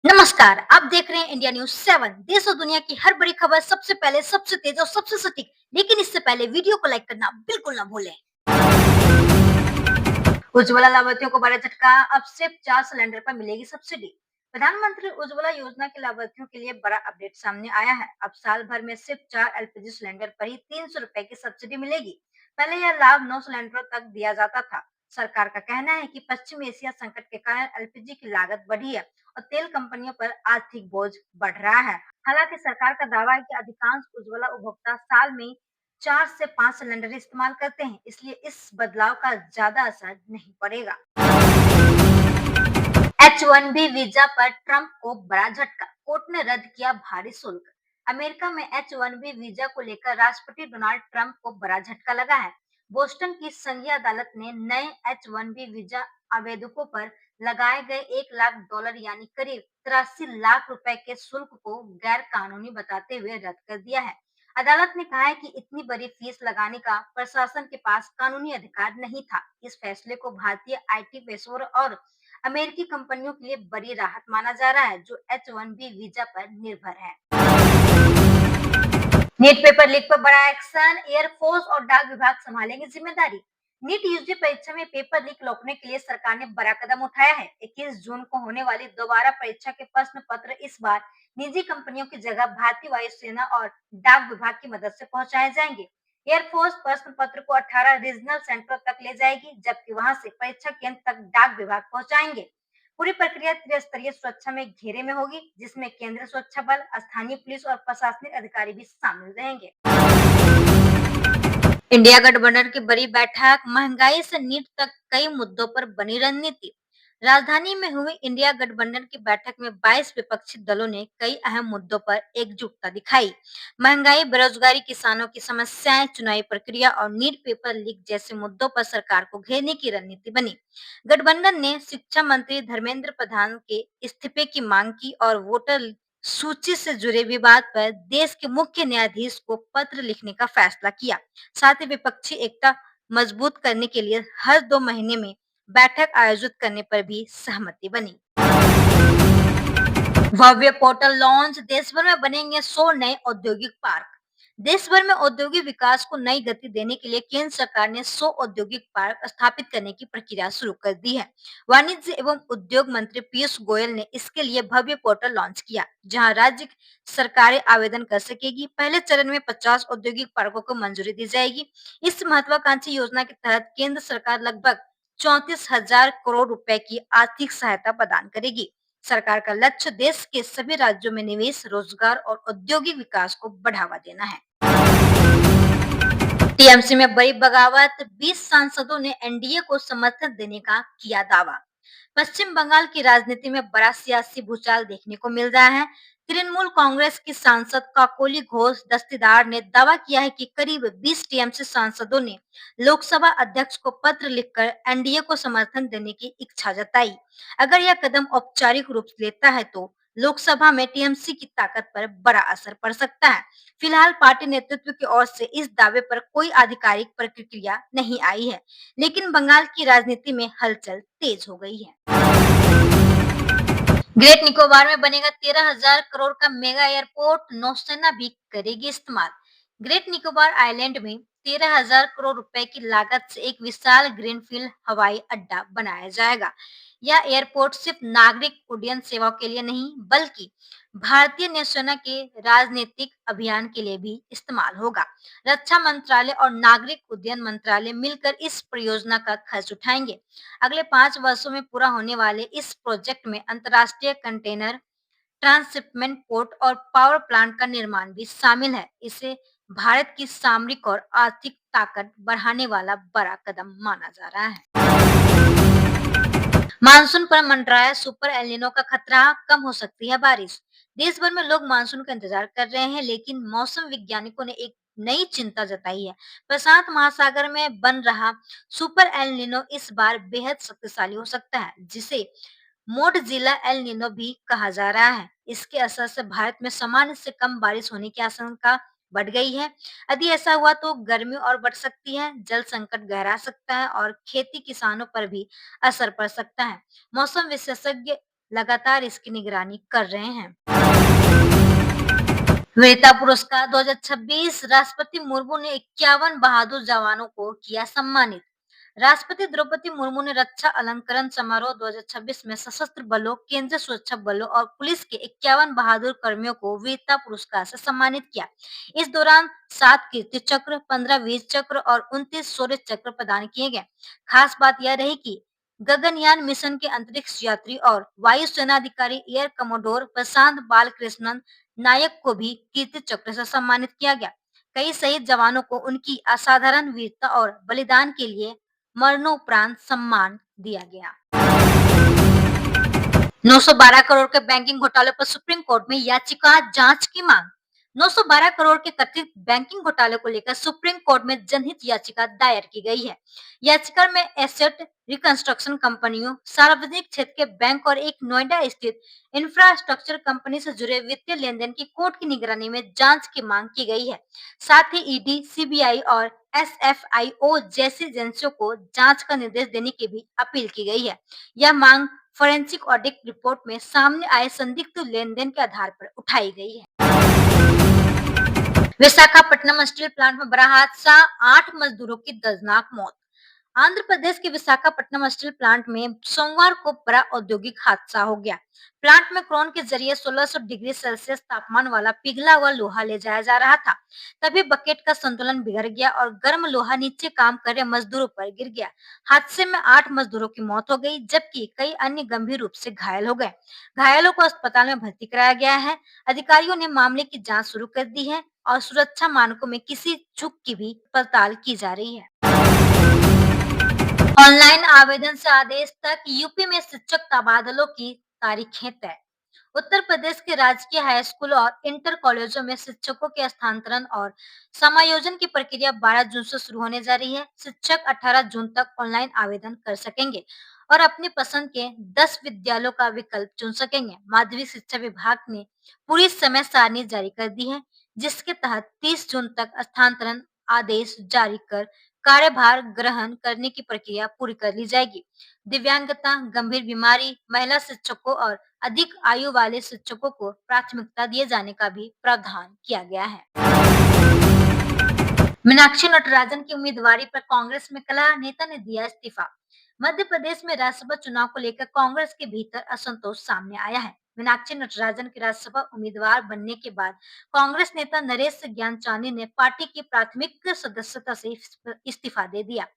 नमस्कार, आप देख रहे हैं इंडिया न्यूज़ 7। देश और दुनिया की हर बड़ी खबर सबसे पहले, सबसे तेज और सबसे सटीक। लेकिन इससे पहले वीडियो को लाइक करना बिल्कुल ना भूलें। उज्ज्वला लाभार्थियों को बड़ा झटका, अब सिर्फ 4 सिलेंडर पर मिलेगी सब्सिडी। प्रधानमंत्री उज्ज्वला योजना के लाभार्थियों के लिए बड़ा अपडेट सामने आया है। अब साल भर में सिर्फ 4 एलपीजी सिलेंडर पर ही 300 रुपए की सब्सिडी मिलेगी। पहले यह लाभ 9 सिलेंडरों तक दिया जाता था। सरकार का कहना है कि पश्चिम एशिया संकट के कारण एलपीजी की लागत बढ़ी है और तेल कंपनियों पर आर्थिक बोझ बढ़ रहा है। हालांकि सरकार का दावा है कि अधिकांश उज्ज्वला उपभोक्ता साल में 4 से 5 सिलेंडर इस्तेमाल करते हैं, इसलिए इस बदलाव का ज्यादा असर नहीं पड़ेगा। H1B वीजा पर ट्रंप को बड़ा झटका, कोर्ट ने रद्द किया भारी शुल्क। अमेरिका में H1B वीजा को लेकर राष्ट्रपति डोनाल्ड ट्रंप को बड़ा झटका लगा है। बोस्टन की संघीय अदालत ने नए H1B वीजा आवेदकों पर लगाए गए $1 लाख यानी करीब 83 लाख रुपए के शुल्क को गैर कानूनी बताते हुए रद्द कर दिया है। अदालत ने कहा है कि इतनी बड़ी फीस लगाने का प्रशासन के पास कानूनी अधिकार नहीं था। इस फैसले को भारतीय आईटी पेशेवरों और अमेरिकी कंपनियों के लिए बड़ी राहत माना जा रहा है, जो H1B वीजा पर निर्भर है। नीट पेपर लीक पर बड़ा एक्शन, एयरफोर्स और डाक विभाग संभालेंगे जिम्मेदारी। नीट यूजी परीक्षा में पेपर लीक रोकने के लिए सरकार ने बड़ा कदम उठाया है। 21 जून को होने वाली दोबारा परीक्षा के प्रश्न पत्र इस बार निजी कंपनियों की जगह भारतीय वायुसेना और डाक विभाग की मदद से पहुंचाए जाएंगे। एयरफोर्स प्रश्न पत्र को 18 रीजनल सेंटर तक ले जाएगी, जबकि वहां से परीक्षा केंद्र तक डाक विभाग पहुंचाएंगे। पूरी प्रक्रिया त्रिस्तरीय सुरक्षा में घेरे में होगी, जिसमें केंद्रीय सुरक्षा बल, स्थानीय पुलिस और प्रशासनिक अधिकारी भी शामिल रहेंगे। इंडिया गठबंधन की बड़ी बैठक, महंगाई से नीट तक कई मुद्दों पर बनी रणनीति। राजधानी में हुई इंडिया गठबंधन की बैठक में 22 विपक्षी दलों ने कई अहम मुद्दों पर एकजुटता दिखाई। महंगाई, बेरोजगारी, किसानों की समस्याएं, चुनावी प्रक्रिया और नीट पेपर लीक जैसे मुद्दों पर सरकार को घेरने की रणनीति बनी। गठबंधन ने शिक्षा मंत्री धर्मेंद्र प्रधान के इस्तीफे की मांग की और वोटर सूची से जुड़े विवाद पर देश के मुख्य न्यायाधीश को पत्र लिखने का फैसला किया। साथ ही विपक्षी एकता मजबूत करने के लिए हर 2 महीने में बैठक आयोजित करने पर भी सहमति बनी। भव्य पोर्टल लॉन्च, देश भर में बनेंगे 100 नए औद्योगिक पार्क। देश भर में औद्योगिक विकास को नई गति देने के लिए केंद्र सरकार ने 100 औद्योगिक पार्क स्थापित करने की प्रक्रिया शुरू कर दी है। वाणिज्य एवं उद्योग मंत्री पीयूष गोयल ने इसके लिए भव्य पोर्टल लॉन्च किया, जहां राज्य सरकारें आवेदन कर सकेगी। पहले चरण में 50 औद्योगिक पार्कों को मंजूरी दी जाएगी। इस महत्वाकांक्षी योजना के तहत केंद्र सरकार लगभग 34,000 करोड़ रुपए की आर्थिक सहायता प्रदान करेगी। सरकार का लक्ष्य देश के सभी राज्यों में निवेश, रोजगार और औद्योगिक विकास को बढ़ावा देना है। टीएमसी में बड़ी बगावत, 20 सांसदों ने एनडीए को समर्थन देने का किया दावा। पश्चिम बंगाल की राजनीति में बड़ा सियासी भूचाल देखने को मिल रहा है। तृणमूल कांग्रेस की सांसद काकोली घोष दस्तीदार ने दावा किया है कि करीब 20 टीएमसी सांसदों ने लोकसभा अध्यक्ष को पत्र लिखकर एनडीए को समर्थन देने की इच्छा जताई। अगर यह कदम औपचारिक रूप लेता है तो लोकसभा में टीएमसी की ताकत पर बड़ा असर पड़ सकता है। फिलहाल पार्टी नेतृत्व की ओर से इस दावे पर कोई आधिकारिक प्रतिक्रिया नहीं आई है, लेकिन बंगाल की राजनीति में हलचल तेज हो गई है। ग्रेट निकोबार में बनेगा 13,000 करोड़ का मेगा एयरपोर्ट, नौसेना भी करेगी इस्तेमाल। ग्रेट निकोबार आइलैंड में 13,000 करोड़ रुपए की लागत से एक विशाल ग्रीनफील्ड हवाई अड्डा बनाया जाएगा। यह एयरपोर्ट सिर्फ नागरिक उड्डयन सेवाओं के लिए नहीं, बल्कि भारतीय नौसेना के राजनीतिक अभियान के लिए भी इस्तेमाल होगा। रक्षा मंत्रालय और नागरिक उड्डयन मंत्रालय मिलकर इस परियोजना का खर्च उठाएंगे। अगले 5 वर्षों में पूरा होने वाले इस प्रोजेक्ट में अंतर्राष्ट्रीय कंटेनर ट्रांसशिपमेंट पोर्ट और पावर प्लांट का निर्माण भी शामिल है। इसे भारत की सामरिक और आर्थिक ताकत बढ़ाने वाला बड़ा कदम माना जा रहा है। मानसून पर मंडराया सुपर एलिनो का खतरा, कम हो सकती है बारिश। देश भर में लोग मानसून का इंतजार कर रहे हैं, लेकिन मौसम वैज्ञानिकों ने एक नई चिंता जताई है। प्रशांत महासागर में बन रहा सुपर एल निनो इस बार बेहद शक्तिशाली हो सकता है, जिसे मोडजिला एल निनो भी कहा जा रहा है। इसके असर से भारत में सामान्य से कम बारिश होने की आशंका बढ़ गई है। यदि ऐसा हुआ तो गर्मी और बढ़ सकती है, जल संकट गहरा सकता है और खेती किसानों पर भी असर पड़ सकता है। मौसम विशेषज्ञ लगातार इसकी निगरानी कर रहे हैं। वीरता पुरस्कार 2026 राष्ट्रपति मुर्मू ने 51 बहादुर जवानों को किया सम्मानित। राष्ट्रपति द्रौपदी मुर्मू ने रक्षा अलंकरण समारोह 2026 में सशस्त्र बलों, केंद्रीय सुरक्षा बलों और पुलिस के 51 बहादुर कर्मियों को वीरता पुरस्कार से सम्मानित किया। इस दौरान 7 कीर्ति चक्र, 15 वीर चक्र और 29 शौर्य चक्र प्रदान किए गए। खास बात यह रही कि गगनयान मिशन के अंतरिक्ष यात्री और वायुसेना अधिकारी एयर कमोडोर प्रशांत बालकृष्णन नायक को भी कीर्ति चक्र से सम्मानित किया गया। कई शहीद जवानों को उनकी असाधारण वीरता और बलिदान के लिए मरणोपरांत सम्मान दिया गया। 912 करोड़ के बैंकिंग घोटाले पर सुप्रीम कोर्ट में याचिका जांच की मांग। 912 करोड़ के कथित बैंकिंग घोटाले को लेकर सुप्रीम कोर्ट में जनहित याचिका दायर की गई है। याचिका में एसेट रिकंस्ट्रक्शन कंपनियों, सार्वजनिक क्षेत्र के बैंक और एक नोएडा स्थित इंफ्रास्ट्रक्चर कंपनी से जुड़े वित्तीय लेन-देन की कोर्ट की निगरानी में जांच की मांग की गई है। साथ ही ईडी, सीबीआई और एसएफआईओ जैसी एजेंसियों को जांच का निर्देश देने की भी अपील की गई है। यह मांग फोरेंसिक ऑडिट रिपोर्ट में सामने आए संदिग्ध लेन-देन के आधार पर उठाई गई है। विशाखापट्टनम स्टील प्लांट में बड़ा हादसा, 8 मजदूरों की दर्दनाक मौत। आंध्र प्रदेश के विशाखापट्टनम स्टील प्लांट में सोमवार को बड़ा औद्योगिक हादसा हो गया। प्लांट में क्रेन के जरिए 1600 डिग्री सेल्सियस तापमान वाला पिघला हुआ लोहा ले जाया जा रहा था। तभी बकेट का संतुलन बिगड़ गया और गर्म लोहा नीचे काम कर रहे मजदूरों पर गिर गया। हादसे में 8 मजदूरों की मौत हो गई, जबकि कई अन्य गंभीर रूप से घायल हो गए। घायलों को अस्पताल में भर्ती कराया गया है। अधिकारियों ने मामले की जाँच शुरू कर दी है और सुरक्षा मानकों में किसी चूक की भी पड़ताल की जा रही है। ऑनलाइन आवेदन से आदेश तक यूपी में शिक्षक तबादलों की तारीखें तय। उत्तर प्रदेश के राजकीय हाई स्कूल और इंटर कॉलेजों में शिक्षकों के स्थानांतरण और समायोजन की प्रक्रिया 12 जून से शुरू होने जा रही है। शिक्षक 18 जून तक ऑनलाइन आवेदन कर सकेंगे और अपनी पसंद के 10 विद्यालयों का विकल्प चुन सकेंगे। माध्यमिक शिक्षा विभाग ने पूरी समय सारणी जारी कर दी है, जिसके तहत 30 जून तक स्थानांतरण आदेश जारी कर कार्यभार ग्रहण करने की प्रक्रिया पूरी कर ली जाएगी। दिव्यांगता, गंभीर बीमारी, महिला शिक्षकों और अधिक आयु वाले शिक्षकों को प्राथमिकता दिए जाने का भी प्रावधान किया गया है। मीनाक्षी नटराजन की उम्मीदवारी पर कांग्रेस में कला, नेता ने दिया इस्तीफा। मध्य प्रदेश में राज्यसभा चुनाव को लेकर कांग्रेस के भीतर असंतोष सामने आया है। मीनाक्षी नटराजन के राज्यसभा उम्मीदवार बनने के बाद कांग्रेस नेता नरेश ज्ञानचांदी ने पार्टी की प्राथमिक सदस्यता से इस्तीफा दे दिया।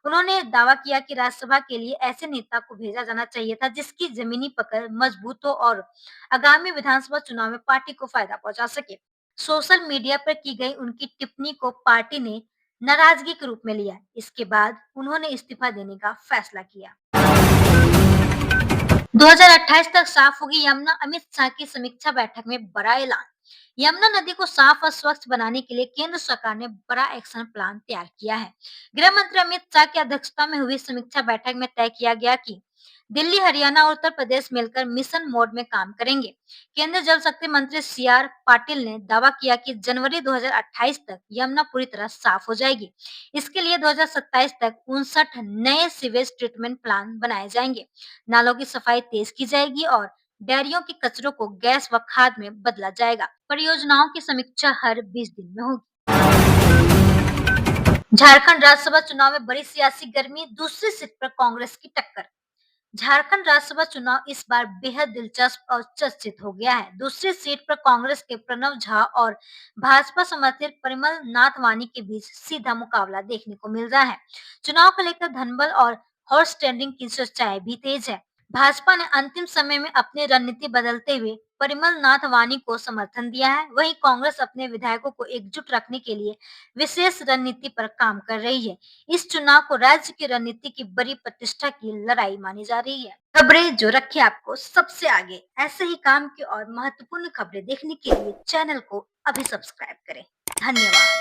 उन्होंने दावा किया कि राज्यसभा के लिए ऐसे नेता को भेजा जाना चाहिए था जिसकी जमीनी पकड़ मजबूत हो और आगामी विधानसभा चुनाव में पार्टी को फायदा पहुंचा सके। सोशल मीडिया पर की गई उनकी टिप्पणी को पार्टी ने नाराजगी के रूप में लिया। इसके बाद उन्होंने इस्तीफा देने का फैसला किया। 2028 तक साफ होगी यमुना, अमित शाह की समीक्षा बैठक में बड़ा ऐलान। यमुना नदी को साफ और स्वच्छ बनाने के लिए केंद्र सरकार ने बड़ा एक्शन प्लान तैयार किया है। गृह मंत्री अमित शाह की अध्यक्षता में हुई समीक्षा बैठक में तय किया गया कि दिल्ली, हरियाणा और उत्तर प्रदेश मिलकर मिशन मोड में काम करेंगे। केंद्रीय जल शक्ति मंत्री सी.आर. पाटिल ने दावा किया कि जनवरी 2028 तक यमुना पूरी तरह साफ हो जाएगी। इसके लिए 2027 तक 59 नए सीवेज ट्रीटमेंट प्लान बनाए जाएंगे। नालों की सफाई तेज की जाएगी और डेयरियों के कचरों को गैस व खाद में बदला जाएगा। परियोजनाओं की समीक्षा हर 20 दिन में होगी। झारखंड राज्यसभा चुनाव में बड़ी सियासी गर्मी, दूसरी सीट पर कांग्रेस की टक्कर। झारखंड राज्यसभा चुनाव इस बार बेहद दिलचस्प और चर्चित हो गया है। दूसरी सीट पर कांग्रेस के प्रणव झा और भाजपा समर्थित परिमल नाथवानी के बीच सीधा मुकाबला देखने को मिल रहा है। चुनाव को लेकर धनबल और हॉर्स ट्रेडिंग की चर्चाएं भी तेज है। भाजपा ने अंतिम समय में अपनी रणनीति बदलते हुए परिमल नाथवानी को समर्थन दिया है। वहीं कांग्रेस अपने विधायकों को एकजुट रखने के लिए विशेष रणनीति पर काम कर रही है। इस चुनाव को राज्य की रणनीति की बड़ी प्रतिष्ठा की लड़ाई मानी जा रही है। खबरें जो रखे आपको सबसे आगे, ऐसे ही काम की और महत्वपूर्ण खबरें देखने के लिए चैनल को अभी सब्सक्राइब करें। धन्यवाद।